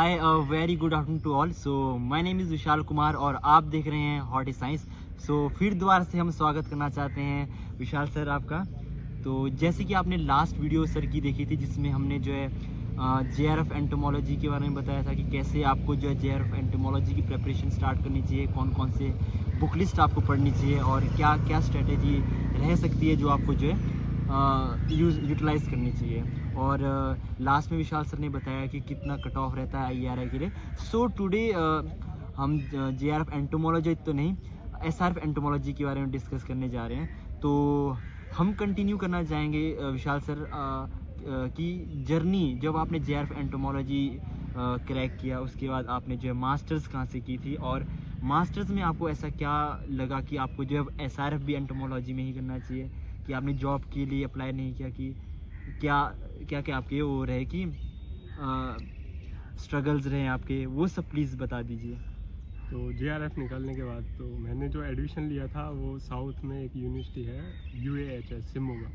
Hi very good afternoon to all. So my name is Vishal Kumar और आप देख रहे हैं हॉट साइंस। सो फिर दोबारा से हम स्वागत करना चाहते हैं विशाल सर आपका। तो जैसे कि आपने लास्ट वीडियो सर की देखी थी जिसमें हमने जो है JRF एंटोमोलॉजी के बारे में बताया था कि कैसे आपको जो है JRF एंटोमोलॉजी की प्रिपरेशन स्टार्ट करनी चाहिए, कौन कौन से बुक लिस्ट आपको पढ़नी चाहिए और क्या क्या स्ट्रेटेजी रह सकती है जो आपको जो है यूटिलाइज़ करनी चाहिए। और लास्ट में विशाल सर ने बताया कि कितना कट ऑफ रहता है IRI के लिए। सो टुडे हम JRF एंटोमोलॉजी तो नहीं, SRF एंटोमोलॉजी के बारे में डिस्कस करने जा रहे हैं। तो हम कंटिन्यू करना चाहेंगे विशाल सर की जर्नी। जब आपने JRF एंटोमोलॉजी क्रैक किया उसके बाद आपने जो है मास्टर्स कहाँ से की थी और मास्टर्स में आपको ऐसा क्या लगा कि आपको जो है SRF भी एंटोमोलॉजी में ही करना चाहिए, कि आपने जॉब के लिए अप्लाई नहीं किया, कि क्या क्या क्या आपके वो रहे कि स्ट्रगल्स रहे आपके, वो सब प्लीज़ बता दीजिए। तो JRF निकालने के बाद तो मैंने जो एडमिशन लिया था वो साउथ में एक यूनिवर्सिटी है UAHS शिमोगा,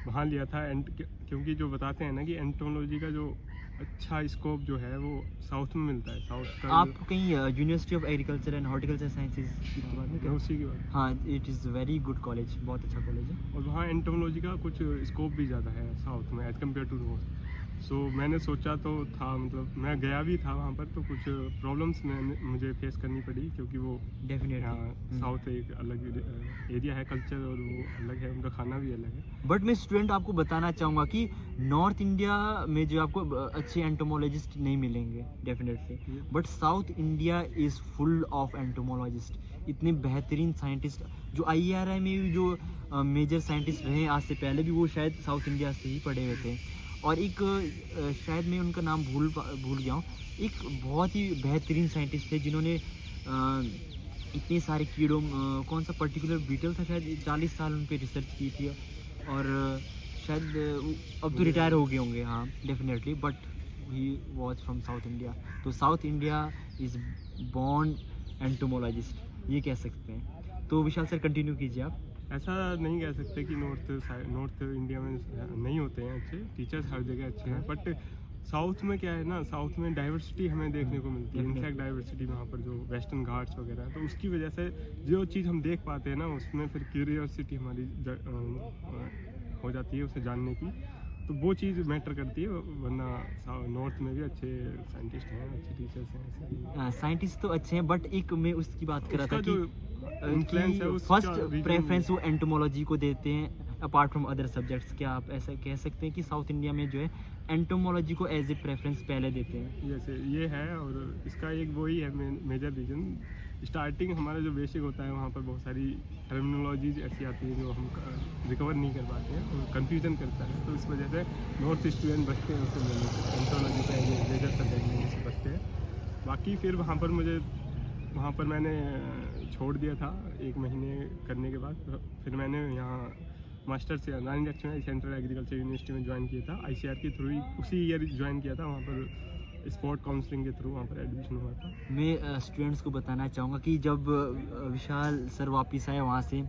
वहाँ लिया था। एंड क्योंकि जो बताते हैं ना कि एंटोमोलॉजी का जो अच्छा स्कोप जो है वो साउथ में मिलता है। साउथ का आप कहीं university of agriculture and horticulture sciences की बात नहीं कर? उसी की बात। हाँ, it is very good college, बहुत अच्छा कॉलेज है। और वहाँ एंटोमोलॉजी का कुछ स्कोप भी ज़्यादा है साउथ में एज़ कम्पेयर टू नॉर्थ। सो मैंने सोचा तो था, मतलब मैं गया भी था वहाँ पर, तो कुछ प्रॉब्लम्स मुझे फेस करनी पड़ी क्योंकि वो डेफिनेटली साउथ एक अलग एरिया है, कल्चर और वो अलग है, उनका खाना भी अलग है। बट मैं स्टूडेंट आपको बताना चाहूँगा कि नॉर्थ इंडिया में जो आपको अच्छे एंटोमोलॉजिस्ट नहीं मिलेंगे definitely, but south India is full of entomologist. इतने बेहतरीन साइंटिस्ट जो IRI में भी जो मेजर साइंटिस्ट रहे आज से पहले भी, वो शायद साउथ इंडिया से ही पढ़े हुए थे। और एक शायद मैं उनका नाम भूल गया हूँ, एक बहुत ही बेहतरीन साइंटिस्ट थे जिन्होंने इतने सारे कीड़ों कौन सा पर्टिकुलर बीटल था, शायद 40 साल उन पर रिसर्च की थी। और शायद अब तो रिटायर हो गए होंगे, हाँ definitely, but he was from south India. तो south India is born entomologist, ये कह सकते हैं। तो विशाल सर कंटिन्यू कीजिए आप। ऐसा नहीं कह सकते कि नॉर्थ इंडिया में नहीं होते हैं अच्छे टीचर्स, हर जगह अच्छे हैं। बट साउथ में क्या है ना, साउथ में डाइवर्सिटी हमें देखने को मिलती है। इनफैक्ट डाइवर्सिटी वहाँ पर जो वेस्टर्न घाट्स वगैरह है, तो उसकी वजह से जो चीज़ हम देख पाते हैं ना, उसमें फिर क्यूरियोसिटी हमारी हो जाती है उसे जानने की, तो वो चीज़ मैटर करती है। वरना नॉर्थ में भी अच्छे साइंटिस्ट हैं, अच्छे टीचर्स हैं। साइंटिस्ट तो अच्छे हैं, बट एक मैं उसकी बात कर रहा था कि इन्फ्लुएंस है फर्स्ट प्रेफरेंस वो एंटोमोलॉजी को देते हैं अपार्ट फ्रॉम अदर सब्जेक्ट्स। क्या आप ऐसा कह सकते हैं कि साउथ इंडिया में जो है एंटोमोलॉजी को एज ए प्रेफरेंस पहले देते हैं? जैसे ये है, और इसका एक वही है मेजर रीजन। स्टार्टिंग हमारा जो बेसिक होता है वहाँ पर बहुत सारी टर्मिनोलॉजीज ऐसी आती है जो हम रिकवर नहीं कर पाते हैं और कंफ्यूजन करता है। तो इस वजह से नॉर्थ स्टूडेंट बचते हैं उससे लेने से, एंटोलॉजी का मेजर सब्जेक्ट लेने से बचते हैं। बाकी फिर वहाँ पर मैंने छोड़ दिया था 1 महीने करने के बाद। फिर मैंने यहाँ मास्टर्स से नाइन में सेंट्रल एग्रीकल्चर यूनिवर्सिटी में ज्वाइन किया था। ICR के थ्रू ही उसी ईयर ज्वाइन किया था। वहाँ पर स्पोर्ट काउंसलिंग के थ्रू वहाँ पर एडमिशन हुआ था। मैं स्टूडेंट्स को बताना चाहूँगा कि जब विशाल सर वापस आए वहाँ से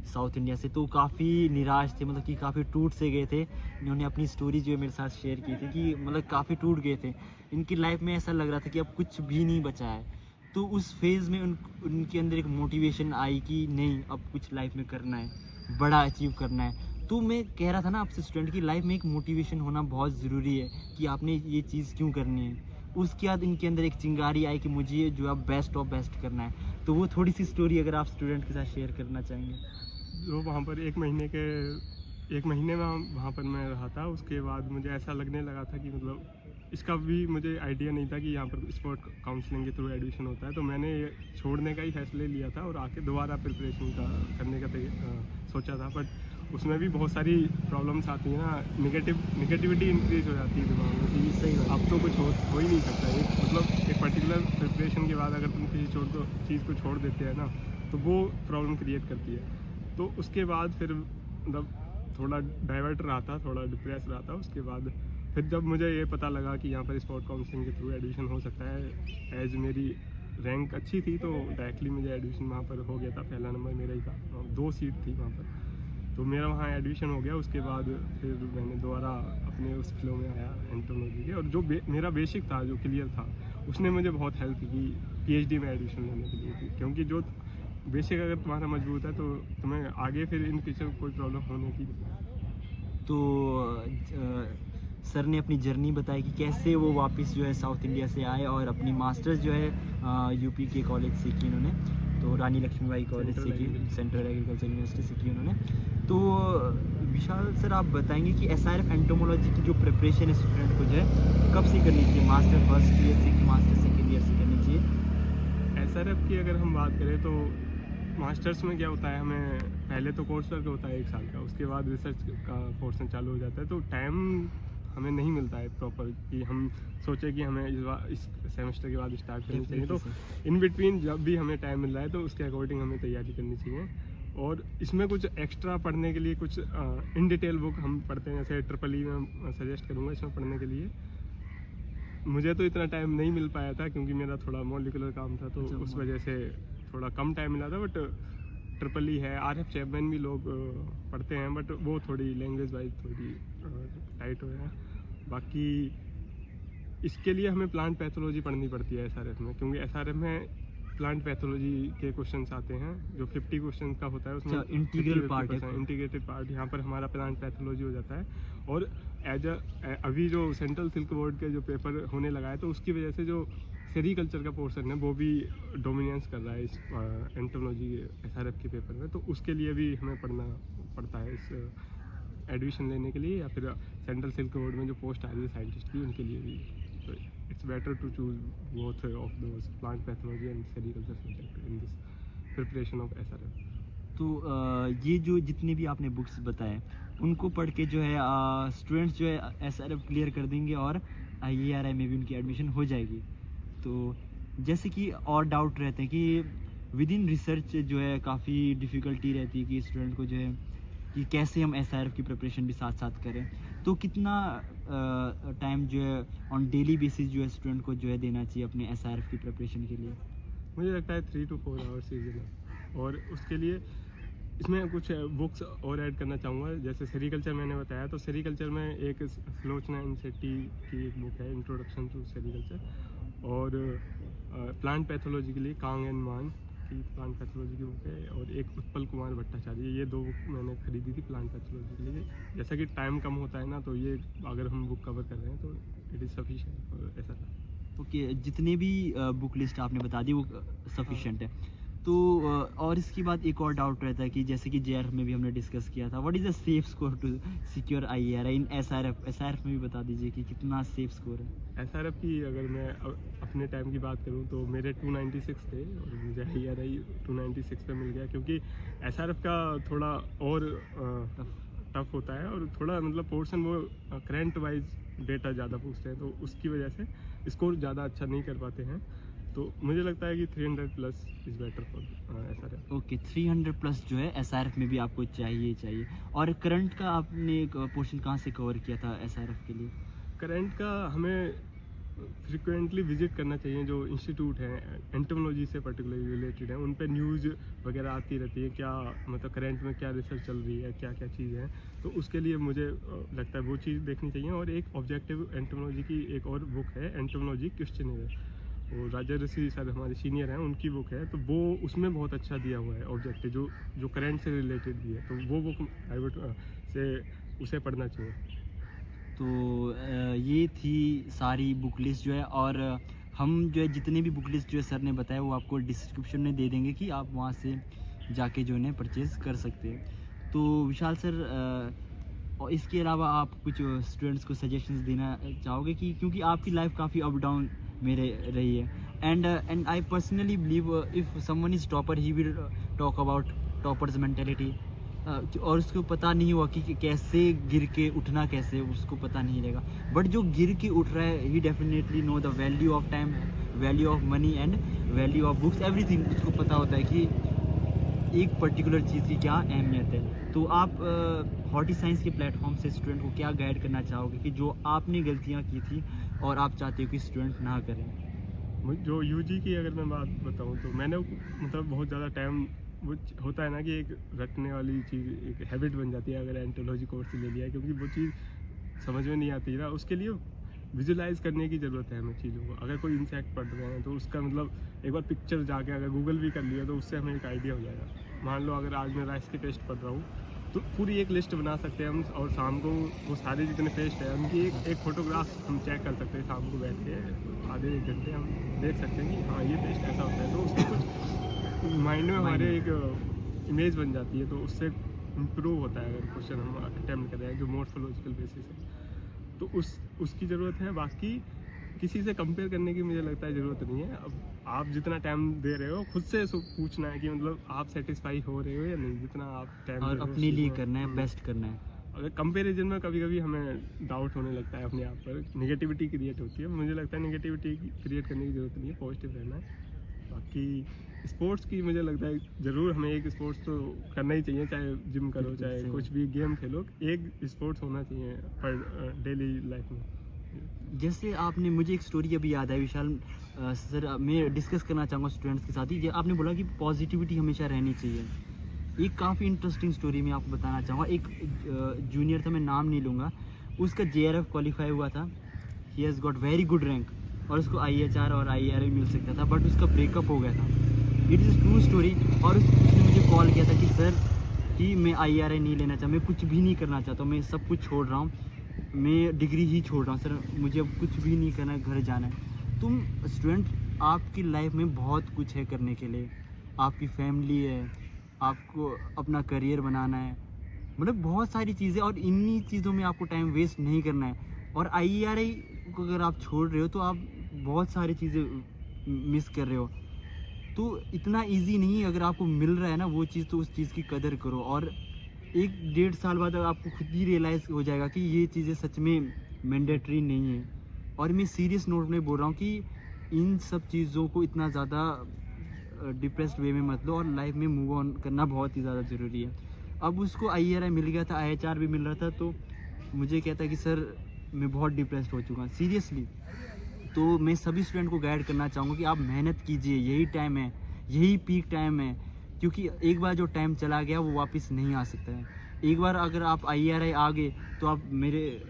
साउथ इंडिया से, तो काफ़ी निराश थे, मतलब कि काफ़ी टूट से गए थे। इन्होंने अपनी स्टोरी जो है मेरे साथ शेयर की थी कि मतलब काफ़ी टूट गए थे। इनकी लाइफ में ऐसा लग रहा था कि अब कुछ भी नहीं बचा है। तो उस फेज़ में उनके अंदर एक मोटिवेशन आई कि नहीं, अब कुछ लाइफ में करना है, बड़ा अचीव करना है। तो मैं कह रहा था ना आपसे स्टूडेंट की लाइफ में एक मोटिवेशन होना बहुत ज़रूरी है कि आपने ये चीज़ क्यों करनी है। उसके बाद इनके अंदर एक चिंगारी आई कि मुझे जो है बेस्ट ऑफ बेस्ट करना है। तो वो थोड़ी सी स्टोरी अगर आप स्टूडेंट के साथ शेयर करना चाहेंगे। जो वहाँ पर 1 महीने में वहाँ पर मैं रहा था, उसके बाद मुझे ऐसा लगने लगा था कि मतलब इसका भी मुझे आइडिया नहीं था कि यहाँ पर स्पोर्ट काउंसलिंग के थ्रू एडमिशन होता है। तो मैंने ये छोड़ने का ही फैसला लिया था और आके दोबारा प्रिपरेशन करने का सोचा था। बट उसमें भी बहुत सारी प्रॉब्लम्स आती हैं ना, निगेटिविटी इंक्रीज हो जाती है दिमाग में कि सही अब तो कुछ हो ही नहीं सकता। एक पर्टिकुलर प्रिपरेशन के बाद अगर तुम किसी चीज़ को छोड़ देते हैं ना, तो वो प्रॉब्लम क्रिएट करती है। तो उसके बाद फिर मतलब थोड़ा डाइवर्ट रहा था, थोड़ा डिप्रेस रहा था। उसके बाद फिर जब मुझे ये पता लगा कि यहाँ पर स्पोर्ट काउंसलिंग के थ्रू एडमिशन हो सकता है, एज मेरी रैंक अच्छी थी तो डायरेक्टली मुझे एडमिशन वहाँ पर हो गया था। पहला नंबर मेरा ही था, 2 सीट थी वहाँ पर। तो मेरा वहाँ एडमिशन हो गया। उसके बाद फिर मैंने दोबारा अपने उस फ्लो में आया एंथ्रोपोलॉजी के, और जो मेरा बेसिक था, जो क्लियर था, उसने मुझे बहुत हेल्प की पीएचडी में एडमिशन लेने के लिए। क्योंकि जो बेसिक अगर तुम्हारा मजबूत है तो तुम्हें आगे फिर इन फ्यूचर कोई प्रॉब्लम होने की। तो सर ने अपनी जर्नी बताई कि कैसे वो वापस जो है साउथ इंडिया से आए और अपनी मास्टर्स जो है यूपी के कॉलेज से की उन्होंने, तो रानी लक्ष्मीबाई कॉलेज से की, सेंट्रल एग्रीकल्चर यूनिवर्सिटी से की उन्होंने। तो विशाल सर आप बताएंगे कि एसआरएफ एंटोमोलॉजी की जो प्रिपरेशन है स्टूडेंट को जो है कब से करनी चाहिए? मास्टर फर्स्ट ईयर से कि मास्टर सेकेंड ईयर से करनी चाहिए? एसआरएफ की अगर हम बात करें तो मास्टर्स में क्या होता है, हमें पहले तो कोर्स वर्क होता है 1 साल का, उसके बाद रिसर्च का पोर्शन चालू हो जाता है। तो टाइम हमें नहीं मिलता है प्रॉपर कि हम सोचे कि हमें इस सेमेस्टर के बाद स्टार्ट करनी चाहिए। तो इन बिटवीन जब भी हमें टाइम मिल रहा है तो उसके अकॉर्डिंग हमें तैयारी करनी चाहिए। और इसमें कुछ एक्स्ट्रा पढ़ने के लिए कुछ इन डिटेल बुक हम पढ़ते हैं, जैसे ट्रिपल ई में सजेस्ट करूँगा इसमें पढ़ने के लिए। मुझे तो इतना टाइम नहीं मिल पाया था क्योंकि मेरा थोड़ा मॉलिकुलर काम था, तो उस वजह से थोड़ा कम टाइम मिला था। बट ट्रिपल ई है, आरएफ चैपमैन भी लोग पढ़ते हैं, बट वो थोड़ी लैंग्वेज वाइज थोड़ी टाइट हो है। बाकी इसके लिए हमें प्लांट पैथोलॉजी पढ़नी पड़ती है एसआरएफ में, क्योंकि एसआरएफ में प्लांट पैथोलॉजी के क्वेश्चंस आते हैं जो 50 क्वेश्चन का होता है, उसमें इंटीग्रल पार्ट है, इंटीग्रेटेड पार्ट। यहाँ पर हमारा प्लांट पैथोलॉजी हो जाता है। और अभी जो सेंट्रल सिल्क बोर्ड के जो पेपर होने लगा है, तो उसकी वजह से जो सेरीकल्चर का पोर्शन है वो भी डोमिनेंस कर रहा है इस एंटोलॉजी एसआरएफ के पेपर में। तो उसके लिए भी हमें पढ़ना पड़ता है इस एडमिशन लेने के लिए, या फिर सेंट्रल सिल्क बोर्ड में जो पोस्ट आ रही है साइंटिस्ट की, उनके लिए भी। तो it's better to choose both of those, plant pathology and sericulture subject in this preparation of SRF. तो ये जो जितने भी आपने बुक्स बताए उनको पढ़ के जो है स्टूडेंट्स जो है एसआरएफ क्लियर कर देंगे और आईएआरआई में भी उनकी एडमिशन हो जाएगी। तो जैसे कि और डाउट रहते हैं कि विद इन रिसर्च जो है काफ़ी डिफ़िकल्टी रहती है कि स्टूडेंट को जो है कि कैसे हम एसआरएफ की प्रिपरेशन भी साथ साथ करें। तो कितना टाइम जो है ऑन डेली बेसिस जो है स्टूडेंट को जो है देना चाहिए अपने एसआरएफ की प्रिपरेशन के लिए? मुझे लगता है 3 to 4 आवर्स इज। और उसके लिए इसमें कुछ बुक्स और ऐड करना चाहूँगा। जैसे सेरीकल्चर मैंने बताया, तो सेरीकल्चर में एक सुलोचना शेट्टी की एक बुक है, इंट्रोडक्शन टू सेरीकल्चर। और प्लांट पैथोलॉजी के लिए कांग एंड मान की प्लांट पैथोलॉजी की बुक है। और एक उत्पल कुमार भट्टाचार्य, ये 2 बुक मैंने खरीदी थी प्लांट पैथोलॉजी के लिए। जैसा कि टाइम कम होता है ना, तो ये अगर हम बुक कवर कर रहे हैं तो इट इज़ सफिशिएंट फॉर ऐसा। ओके, जितने भी बुक लिस्ट आपने बता दी वो सफिशिएंट है। तो और इसके बाद एक और डाउट रहता है कि जैसे कि जेआरएफ में भी हमने डिस्कस किया था, what is the safe score to secure IARI in SRF में भी बता दीजिए कि कितना सेफ स्कोर है? एसआरएफ की अगर मैं अपने टाइम की बात करूं तो मेरे 296 थे और मुझे आईआरआई 296 पे मिल गया। क्योंकि एसआरएफ का थोड़ा और टफ होता है और थोड़ा मतलब पोर्शन वो करंट वाइज डेटा ज़्यादा पूछते हैं, तो उसकी वजह से स्कोर ज़्यादा अच्छा नहीं कर पाते हैं। तो मुझे लगता है कि 300 plus is better for SRF. Okay, 300 plus जो है एसआरएफ में भी आपको चाहिए। और करंट का आपने पोर्शन कहाँ से कवर किया था एसआरएफ के लिए? करंट का हमें फ्रिक्वेंटली विजिट करना चाहिए, जो इंस्टीट्यूट है एंटोमोलॉजी से पर्टिकुलरली रिलेटेड है, उन पे न्यूज़ वगैरह आती रहती है, क्या मतलब करंट में क्या रिसर्च चल रही है, क्या क्या चीज़ है। तो उसके लिए मुझे लगता है वो चीज़ देखनी चाहिए। और एक ऑब्जेक्टिव एंटोमोलॉजी की एक और बुक है, एंटोमोलॉजी क्वेश्चनेयर, वो राजा ऋषि सर हमारे सीनियर हैं, उनकी बुक है। तो वो उसमें बहुत अच्छा दिया हुआ है ऑब्जेक्टिव, जो करंट से रिलेटेड भी है। तो वो बुक आई वुड से उसे पढ़ना चाहिए। तो ये थी सारी बुक लिस्ट जो है, और हम जो है जितने भी बुक लिस्ट जो है सर ने बताया वो आपको डिस्क्रिप्शन में दे देंगे कि आप वहाँ से जाके जो है परचेज़ कर सकते हैं। तो विशाल सर, और इसके अलावा आप कुछ स्टूडेंट्स को सजेशंस देना चाहोगे कि क्योंकि आपकी लाइफ काफ़ी अप डाउन में रही है, and I personally believe if someone is topper he will talk about toppers mentality, और उसको पता नहीं हुआ कि कैसे गिर के उठना, कैसे उसको पता नहीं रहेगा। बट जो गिर के उठ रहा है he definitely know the value of time, value of money and value of books, everything. उसको पता होता है कि एक पर्टिकुलर चीज़ की क्या अहमियत है। तो आप हॉर्टी साइंस के प्लेटफॉर्म से स्टूडेंट को क्या गाइड करना चाहोगे कि जो आपने गलतियाँ की थी और आप चाहते हो कि स्टूडेंट ना करें? जो यूजी की अगर मैं बात बताऊं तो मैंने मतलब बहुत ज़्यादा टाइम वो होता है ना कि एक रटने वाली चीज़ एक हैबिट बन जाती है अगर एंटोलॉजी कोर्स ले लिया है, क्योंकि वो चीज़ समझ में नहीं आती ना, उसके लिए विजुलाइज करने की ज़रूरत है हमें चीज़ों को। अगर कोई इंसेक्ट पढ़ रहे हैं तो उसका मतलब एक बार पिक्चर जाके अगर गूगल भी कर लिया तो उससे हमें एक आइडिया हो जाएगा। मान लो अगर आज मैं राइस के पेस्ट पढ़ रहा हूँ तो पूरी एक लिस्ट बना सकते हैं हम, और शाम को वो सारे जितने पेस्ट हैं उनकी एक फ़ोटोग्राफ हम चेक कर सकते हैं। शाम को बैठ के आधे एक घंटे हम देख सकते हैं कि हाँ ये पेस्ट ऐसा होता है, तो उसकी कुछ माइंड में हमारे एक इमेज बन जाती है, तो उससे इम्प्रूव होता है अगर क्वेश्चन हम अटैम्प्ट कर रहे हैं जो मोर्फोलॉजिकल बेसिस है, तो उसकी ज़रूरत है। बाकी किसी से कंपेयर करने की मुझे लगता है ज़रूरत नहीं है। अब आप जितना टाइम दे रहे हो खुद से पूछना है कि मतलब आप सेटिस्फाई हो रहे हो या नहीं, जितना आप टाइम और अपने लिए करना है, बेस्ट करना है। अगर कंपैरिजन में कभी कभी हमें डाउट होने लगता है अपने आप पर, नेगेटिविटी क्रिएट होती है, मुझे लगता है नेगेटिविटी क्रिएट करने की ज़रूरत नहीं है, पॉजिटिव रहना है। बाकी स्पोर्ट्स की मुझे लगता है ज़रूर हमें एक स्पोर्ट्स तो करना ही चाहिए, चाहे जिम करो चाहे कुछ भी गेम खेलो, एक स्पोर्ट्स होना चाहिए पर डेली लाइफ में। जैसे आपने, मुझे एक स्टोरी अभी याद है विशाल सर, मैं डिस्कस करना चाहूँगा स्टूडेंट्स के साथ ही। ये आपने बोला कि पॉजिटिविटी हमेशा रहनी चाहिए। एक काफ़ी इंटरेस्टिंग स्टोरी मैं आपको बताना चाहूँगा। एक जूनियर था, मैं नाम नहीं लूँगा, उसका JRF क्वालिफाई हुआ था, he has got very good rank, और उसको IHR और IRA मिल सकता था, बट उसका ब्रेकअप हो गया था। It is true story. और उसने मुझे कॉल किया था कि सर कि मैं IRA नहीं लेना चाहता, मैं कुछ भी नहीं करना चाहता हूँ, मैं सब कुछ छोड़ रहा हूँ, मैं डिग्री ही छोड़ रहा हूँ सर, मुझे अब कुछ भी नहीं करना है, घर जाना है। तुम स्टूडेंट, आपकी लाइफ में बहुत कुछ है करने के लिए, आपकी फैमिली है, आपको अपना करियर बनाना है, मतलब बहुत सारी चीज़ें, और इन्हीं चीज़ों में आपको टाइम वेस्ट नहीं करना है। और IRA को अगर आप छोड़ रहे हो तो आप बहुत सारी चीज़ें मिस कर रहे हो। तो इतना इजी नहीं है, अगर आपको मिल रहा है ना वो चीज़, तो उस चीज़ की कदर करो। और 1-1.5 साल बाद आपको खुद ही रियलाइज़ हो जाएगा कि ये चीज़ें सच में मैंडेटरी नहीं है। और मैं सीरियस नोट में बोल रहा हूँ कि इन सब चीज़ों को इतना ज़्यादा डिप्रेस्ड वे में मत लो, और लाइफ में मूव ऑन करना बहुत ही ज़्यादा ज़रूरी है। अब उसको IRA मिल गया था, IHR भी मिल रहा था, तो मुझे कहता है कि सर मैं बहुत डिप्रेस्ड हो चुका हूँ सीरियसली। तो मैं सभी स्टूडेंट को गाइड करना चाहूँगा कि आप मेहनत कीजिए, यही टाइम है, यही पीक टाइम है, क्योंकि एक बार जो टाइम चला गया वो वापस नहीं आ सकता है। एक बार अगर आप IRA आ गए तो आप मेरे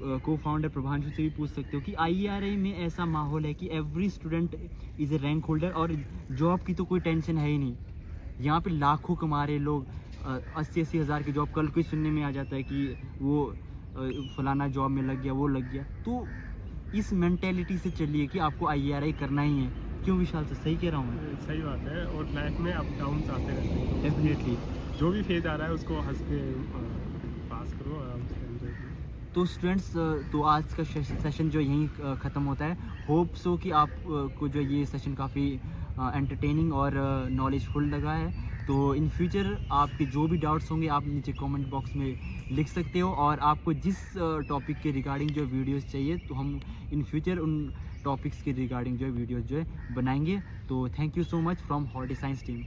को फाउंडर प्रभांशु से भी पूछ सकते हो कि IRA में ऐसा माहौल है कि every student is A rank holder, और जॉब की तो कोई टेंशन है ही नहीं। यहाँ पे लाखों कमा रहे लोग, 80-80 हज़ार की जॉब, कल कोई सुनने में आ जाता है कि वो फलाना जॉब में लग गया, वो लग गया। तो इस मेंटेलिटी से चलिए कि आपको IRA करना ही है। क्यों विशाल से सही कह रहा हूँ मैं? सही बात है, और लाइफ में अप डाउन आते रहते हैं, तो डेफिनेटली। जो भी फेज आ रहा है उसको हंस के पास करो, आराम से एंजॉय करो। तो स्टूडेंट्स, तो आज का सेशन जो यहीं ख़त्म होता है। होप सो कि आप को जो ये सेशन काफ़ी एंटरटेनिंग और नॉलेजफुल लगा है। तो इन फ्यूचर आपके जो भी डाउट्स होंगे आप नीचे कमेंट बॉक्स में लिख सकते हो, और आपको जिस टॉपिक के रिगार्डिंग जो वीडियोस चाहिए तो हम इन फ्यूचर उन टॉपिक्स के रिगार्डिंग जो है वीडियोस जो है बनाएंगे। तो thank you so much from horti science team.